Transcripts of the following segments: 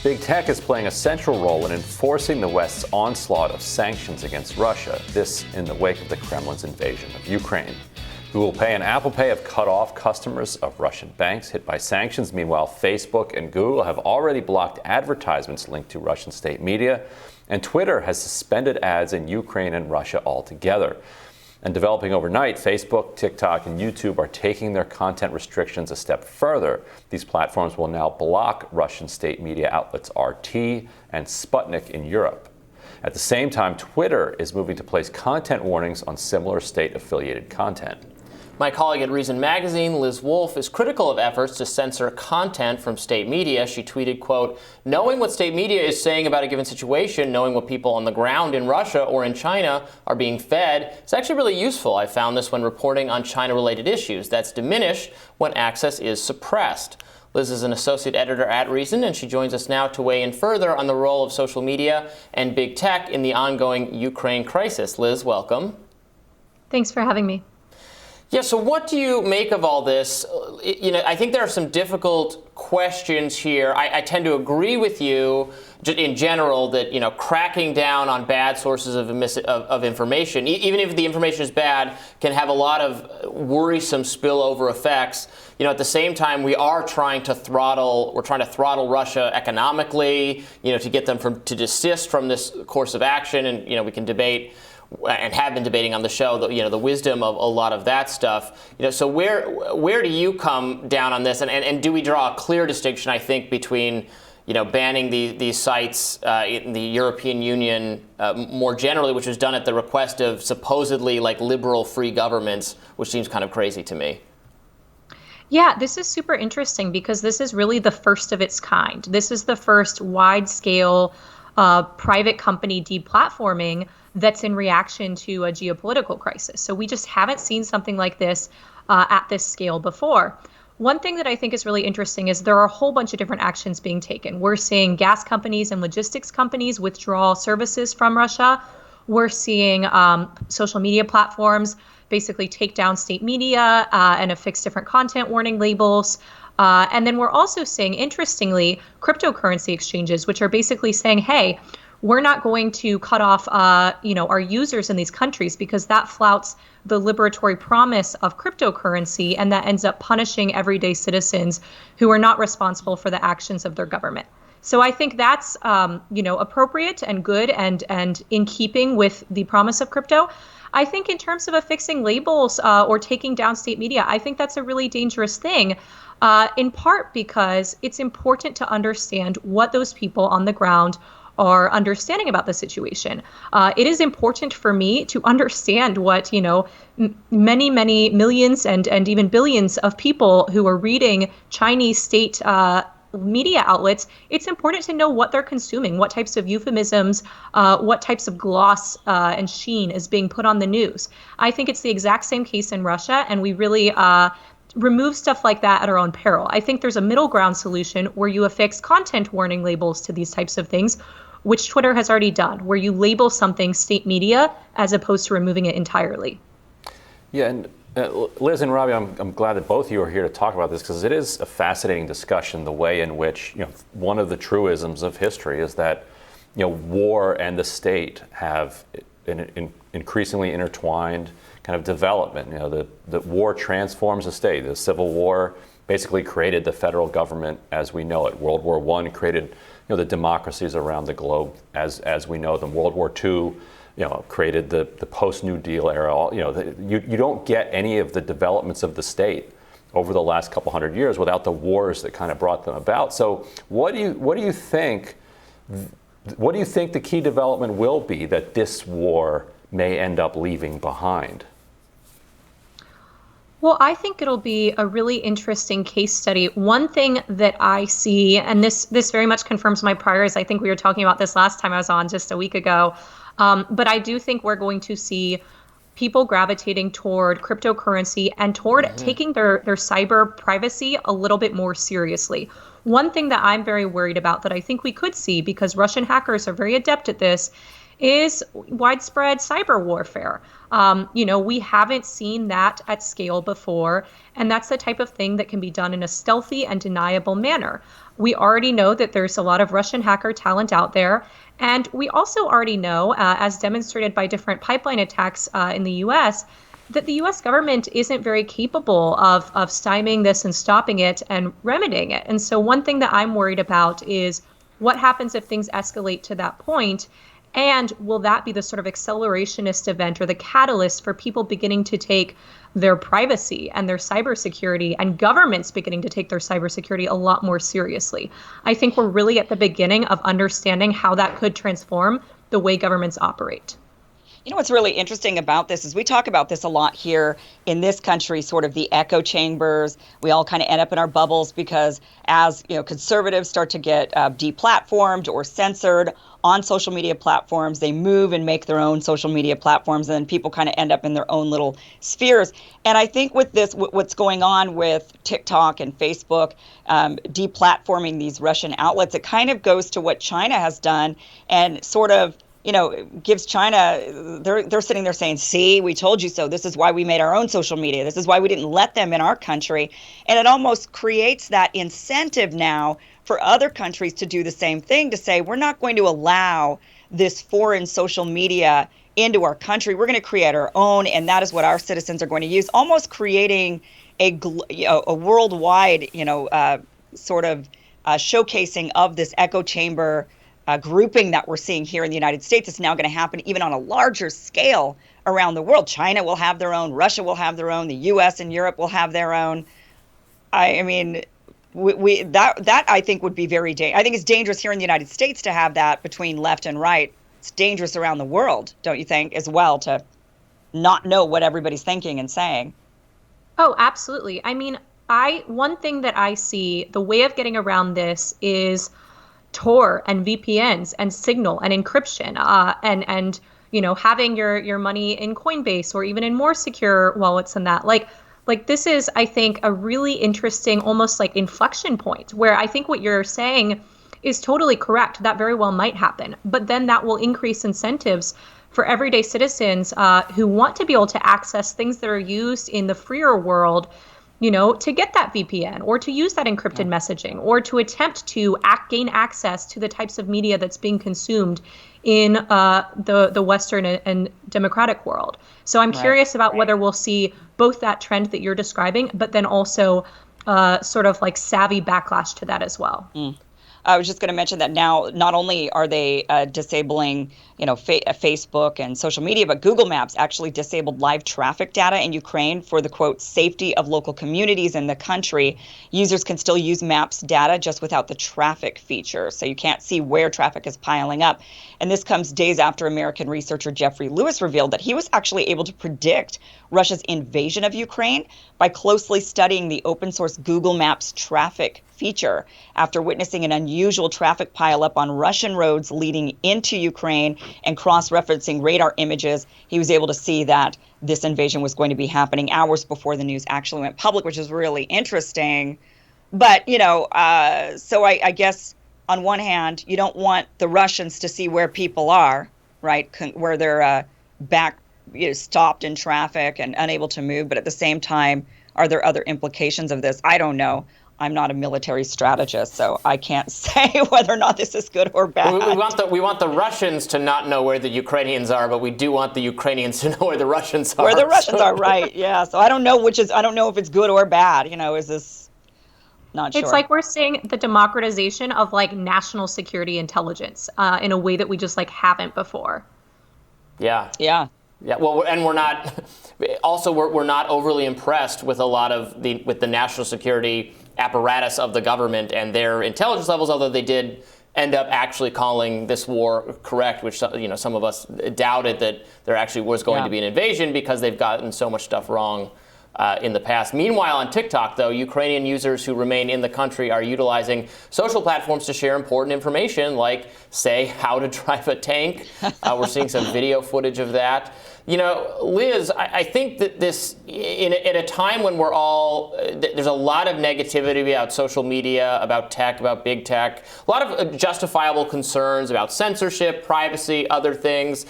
Big tech is playing a central role in enforcing the West's onslaught of sanctions against Russia, this in the wake of the Kremlin's invasion of Ukraine. Google Pay and Apple Pay have cut off customers of Russian banks hit by sanctions. Meanwhile, Facebook and Google have already blocked advertisements linked to Russian state media, and Twitter has suspended ads in Ukraine and Russia altogether. And developing overnight, Facebook, TikTok, and YouTube are taking their content restrictions a step further. These platforms will now block Russian state media outlets RT and Sputnik in Europe. At the same time, Twitter is moving to place content warnings on similar state-affiliated content. My colleague at Reason Magazine, Liz Wolfe, is critical of efforts to censor content from state media. She tweeted, quote, "Knowing what state media is saying about a given situation, knowing what people on the ground in Russia or in China are being fed, is actually really useful. I found this when reporting on China-related issues. That's diminished when access is suppressed." Liz is an associate editor at Reason, and she joins us now to weigh in further on the role of social media and big tech in the ongoing Ukraine crisis. Liz, welcome. Thanks for having me. Yeah, so what do you make of all this? I think there are some difficult questions here. I tend to agree with you in general that, cracking down on bad sources of information, even if the information is bad, can have a lot of worrisome spillover effects. At the same time, we are trying to throttle Russia economically, to get them to desist from this course of action. And, we can debate and have been debating on the show, the wisdom of a lot of that stuff. So where do you come down on this? And do we draw a clear distinction, I think, between, banning these sites in the European Union more generally, which was done at the request of supposedly liberal free governments, which seems kind of crazy to me. Yeah, this is super interesting because this is really the first of its kind. This is the first wide-scale private company deplatforming that's in reaction to a geopolitical crisis. So we just haven't seen something like this at this scale before. One thing that I think is really interesting is there are a whole bunch of different actions being taken. We're seeing gas companies and logistics companies withdraw services from Russia. We're seeing social media platforms basically take down state media and affix different content warning labels. And then we're also seeing, interestingly, cryptocurrency exchanges, which are basically saying, hey, we're not going to cut off, our users in these countries because that flouts the liberatory promise of cryptocurrency, and that ends up punishing everyday citizens who are not responsible for the actions of their government. So I think that's, appropriate and good and in keeping with the promise of crypto. I think in terms of affixing labels or taking down state media, I think that's a really dangerous thing, in part because it's important to understand what those people on the ground are understanding about the situation. It is important for me to understand what, many, many millions and even billions of people who are reading Chinese state media outlets. It's important to know what they're consuming, what types of euphemisms, what types of gloss and sheen is being put on the news. I think it's the exact same case in Russia, and we really remove stuff like that at our own peril. I think there's a middle ground solution where you affix content warning labels to these types of things, which Twitter has already done, where you label something state media as opposed to removing it entirely. Yeah, and Liz and Robbie, I'm glad that both of you are here to talk about this because it is a fascinating discussion, the way in which, one of the truisms of history is that, war and the state have an increasingly intertwined kind of development. The war transforms the state. The Civil War basically created the federal government as we know it. World War I created the democracies around the globe as we know them. World War II, created the post-New Deal era. You don't get any of the developments of the state over the last couple hundred years without the wars that kind of brought them about. So what do you think the key development will be that this war may end up leaving behind? Well, I think it'll be a really interesting case study. One thing that I see, and this very much confirms my priors, I think we were talking about this last time I was on just a week ago, but I do think we're going to see people gravitating toward cryptocurrency and toward taking their cyber privacy a little bit more seriously. One thing that I'm very worried about that I think we could see, because Russian hackers are very adept at this, is widespread cyber warfare. We haven't seen that at scale before, and that's the type of thing that can be done in a stealthy and deniable manner. We already know that there's a lot of Russian hacker talent out there, and we also already know, as demonstrated by different pipeline attacks in the U.S., that the U.S. government isn't very capable of stymieing this and stopping it and remedying it. And so one thing that I'm worried about is what happens if things escalate to that point, and will that be the sort of accelerationist event or the catalyst for people beginning to take their privacy and their cybersecurity, and governments beginning to take their cybersecurity a lot more seriously? I think we're really at the beginning of understanding how that could transform the way governments operate. You know what's really interesting about this is we talk about this a lot here in this country, sort of the echo chambers. We all kind of end up in our bubbles because as conservatives start to get deplatformed or censored on social media platforms, they move and make their own social media platforms, and then people kind of end up in their own little spheres. And I think with this, what's going on with TikTok and Facebook deplatforming these Russian outlets, it kind of goes to what China has done and sort of gives China, they're sitting there saying, see, we told you so. This is why we made our own social media. This is why we didn't let them in our country. And it almost creates that incentive now for other countries to do the same thing, to say, we're not going to allow this foreign social media into our country. We're going to create our own, and that is what our citizens are going to use, almost creating a worldwide, sort of showcasing of this echo chamber grouping that we're seeing here in the United States. Is now going to happen even on a larger scale around the world. China will have their own, Russia will have their own, the U.S. and Europe will have their own. I mean, that I think would be very dangerous. I think it's dangerous here in the United States to have that between left and right. It's dangerous around the world, don't you think, as well, to not know what everybody's thinking and saying? Oh, absolutely. I mean, one thing that I see, the way of getting around this is Tor and VPNs and Signal and encryption, and having your money in Coinbase or even in more secure wallets than that. Like this is, I think, a really interesting, almost like inflection point where I think what you're saying is totally correct. That very well might happen, but then that will increase incentives for everyday citizens who want to be able to access things that are used in the freer world, to get that VPN or to use that encrypted messaging or to attempt to gain access to the types of media that's being consumed in the Western and democratic world. So I'm curious about whether we'll see both that trend that you're describing, but then also sort of like savvy backlash to that as well. I was just going to mention that now, not only are they disabling, Facebook and social media, but Google Maps actually disabled live traffic data in Ukraine for the, quote, safety of local communities in the country. Users can still use Maps data just without the traffic feature. So you can't see where traffic is piling up. And this comes days after American researcher Jeffrey Lewis revealed that he was actually able to predict Russia's invasion of Ukraine by closely studying the open source Google Maps traffic feature. After witnessing an unusual traffic pileup on Russian roads leading into Ukraine and cross-referencing radar images, he was able to see that this invasion was going to be happening hours before the news actually went public, which is really interesting. But, so I guess on one hand, you don't want the Russians to see where people are, right, where they're stopped in traffic and unable to move. But at the same time, are there other implications of this? I don't know. I'm not a military strategist, so I can't say whether or not this is good or bad. We want the Russians to not know where the Ukrainians are, but we do want the Ukrainians to know where the Russians are. Where the Russians are, right? Yeah. So I don't know if it's good or bad. Is this not sure? It's like we're seeing the democratization of like national security intelligence in a way that we just like haven't before. Yeah. Yeah. Yeah, well, and we're not overly impressed with a lot of the national security apparatus of the government and their intelligence levels, although they did end up actually calling this war correct, which some of us doubted that there actually was going to be an invasion because they've gotten so much stuff wrong in the past. Meanwhile, on TikTok, though, Ukrainian users who remain in the country are utilizing social platforms to share important information, like, say, how to drive a tank. We're seeing some video footage of that. Liz, I think that this, at a time when we're all, there's a lot of negativity about social media, about tech, about big tech, a lot of justifiable concerns about censorship, privacy, other things.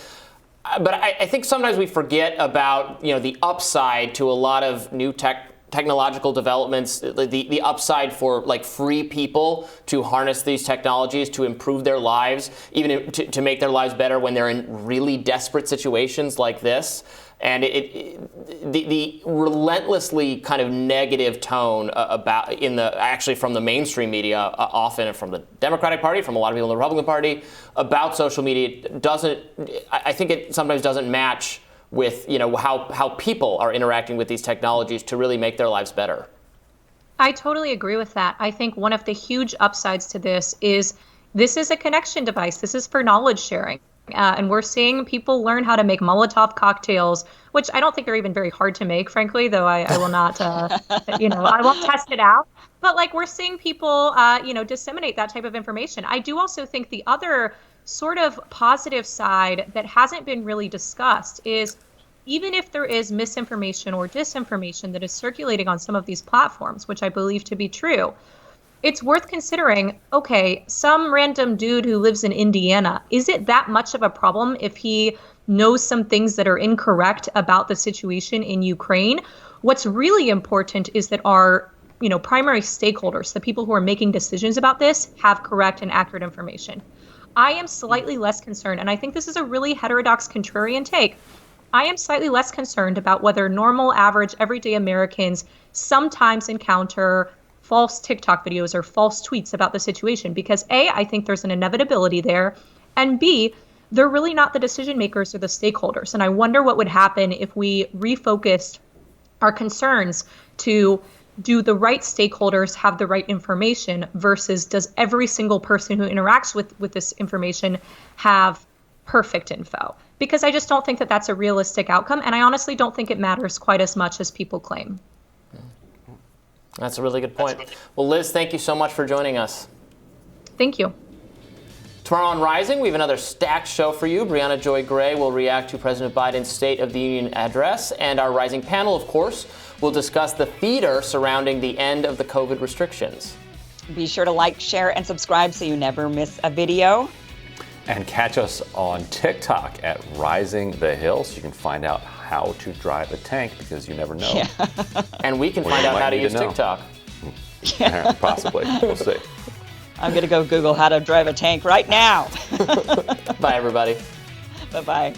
But I think sometimes we forget about the upside to a lot of new technological developments, the upside for like free people to harness these technologies to improve their lives, even to make their lives better when they're in really desperate situations like this. And the relentlessly kind of negative tone actually from the mainstream media, often from the Democratic Party, from a lot of people in the Republican Party, about social media I think it sometimes doesn't match with how people are interacting with these technologies to really make their lives better. I totally agree with that. I think one of the huge upsides to this is a connection device. This is for knowledge sharing. And we're seeing people learn how to make Molotov cocktails, which I don't think are even very hard to make, frankly, though I will not, I won't test it out. But like we're seeing people, disseminate that type of information. I do also think the other sort of positive side that hasn't been really discussed is even if there is misinformation or disinformation that is circulating on some of these platforms, which I believe to be true, it's worth considering, okay, some random dude who lives in Indiana, is it that much of a problem if he knows some things that are incorrect about the situation in Ukraine? What's really important is that our primary stakeholders, the people who are making decisions about this, have correct and accurate information. I am slightly less concerned, and I think this is a really heterodox contrarian take. I am slightly less concerned about whether normal, average, everyday Americans sometimes encounter false TikTok videos or false tweets about the situation, because A, I think there's an inevitability there, and B, they're really not the decision makers or the stakeholders. And I wonder what would happen if we refocused our concerns to do the right stakeholders have the right information versus does every single person who interacts with this information have perfect info? Because I just don't think that that's a realistic outcome. And I honestly don't think it matters quite as much as people claim. That's a really good point. Well, Liz, thank you so much for joining us. Thank you. Tomorrow on Rising, we have another stacked show for you. Brianna Joy Gray will react to President Biden's State of the Union address. And our Rising panel, of course, will discuss the theater surrounding the end of the COVID restrictions. Be sure to like, share, and subscribe so you never miss a video. And catch us on TikTok at Rising the Hill so you can find out how to drive a tank, because you never know. Yeah. And we can find out how to use TikTok. Yeah. Possibly. We'll see. I'm going to go Google how to drive a tank right now. Bye, everybody. Bye-bye.